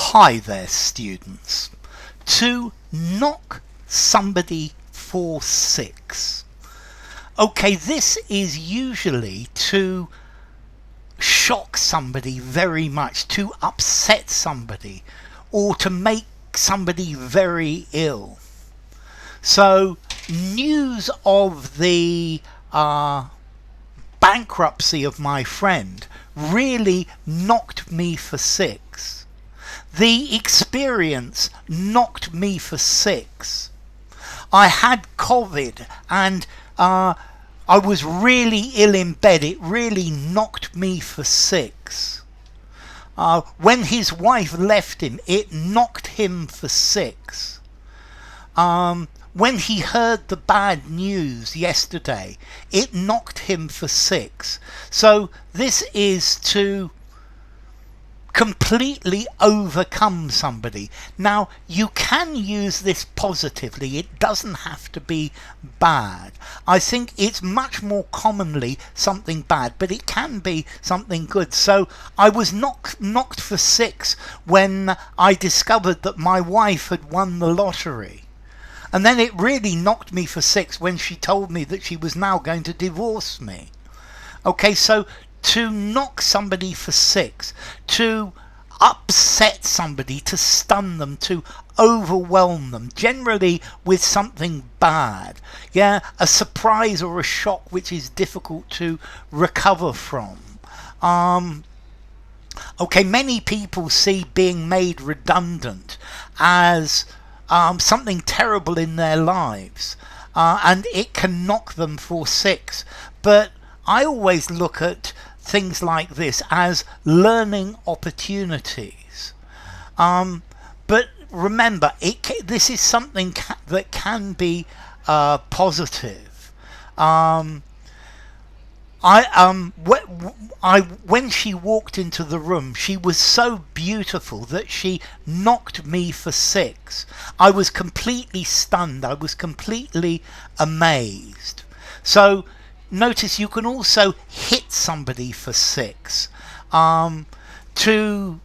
Hi there, students. To knock somebody for six. Okay, this is usually to shock somebody very much, to upset somebody, or to make somebody very ill. So, news of the bankruptcy of my friend really knocked me for six. The experience knocked me for six. I had COVID and I was really ill in bed. It really knocked me for six. When his wife left him, it knocked him for six. When he heard the bad news yesterday, it knocked him for six. So this is to completely overcome somebody. Now, you can use this positively. It doesn't have to be bad. I think it's much more commonly something bad, but it can be something good. So I was knocked for six when I discovered that my wife had won the lottery. And then it really knocked me for six when she told me that she was now going to divorce me. Okay, so to knock somebody for six, to upset somebody, to stun them, to overwhelm them, generally with something bad. Yeah, a surprise or a shock which is difficult to recover from. Okay, many people see being made redundant as something terrible in their lives, and it can knock them for six. But I always look at things like this as learning opportunities. But remember, this is something that can be positive. When she walked into the room, she was so beautiful that she knocked me for six. I was completely stunned. I was completely amazed. So notice you can also hit somebody for six, to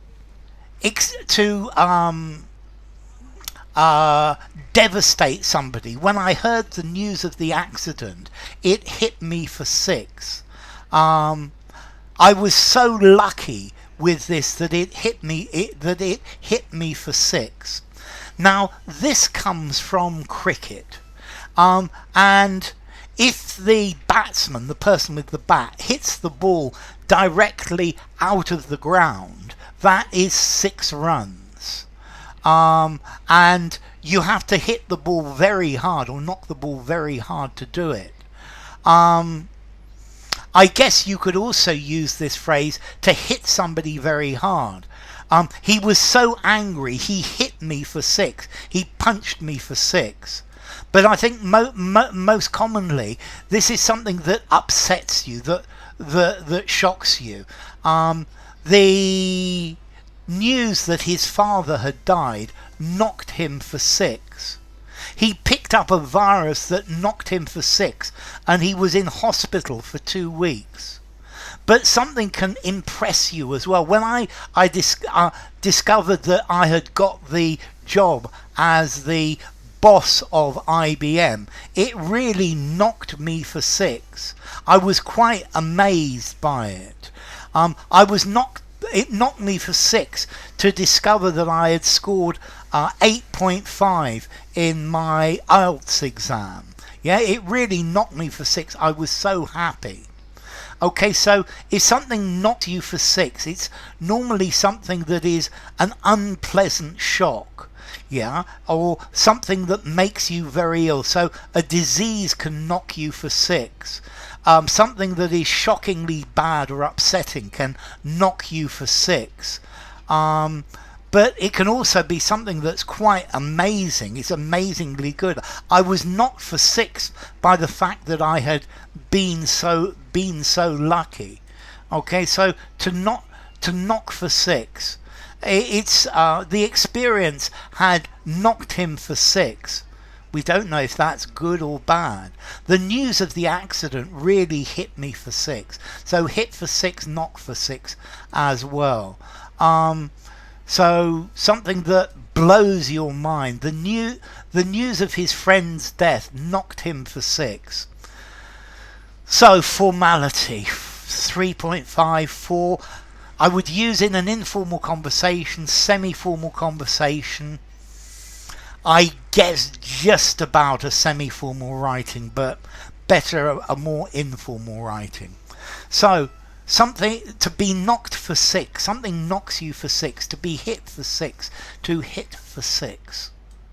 devastate somebody. When I heard the news of the accident, it hit me for six. I was so lucky with this that it hit me for six. Now this comes from cricket, and if the batsman, the person with the bat, hits the ball directly out of the ground, that is 6 runs. And you have to hit the ball very hard or knock the ball very hard to do it. I guess you could also use this phrase to hit somebody very hard. He was so angry, he hit me for six. He punched me for six. But I think most commonly, this is something that upsets you, that shocks you. The news that his father had died knocked him for six. He picked up a virus that knocked him for six, and he was in hospital for 2 weeks. But something can impress you as well. When I discovered that I had got the job as the boss of IBM, it really knocked me for six. I was quite amazed by it. It knocked me for six to discover that I had scored 8.5 in my IELTS exam. Yeah, it really knocked me for six. I was so happy. Okay, so if something knocks you for six, it's normally something that is an unpleasant shock. Yeah, or something that makes you very ill. So a disease can knock you for six. Something that is shockingly bad or upsetting can knock you for six. But it can also be something that's quite amazing. It's amazingly good. I was knocked for six by the fact that I had been so lucky. Okay, so to knock for six, it's the experience had knocked him for six. We don't know if that's good or bad. The news of the accident really hit me for six. So hit for six, knock for six as well. So something that blows your mind. The news of his friend's death knocked him for six. So formality, 3.54. I would use in an informal conversation, semi-formal conversation. I guess just about a semi-formal writing, but better a more informal writing. So something to be knocked for six, something knocks you for six, to be hit for six, to hit for six.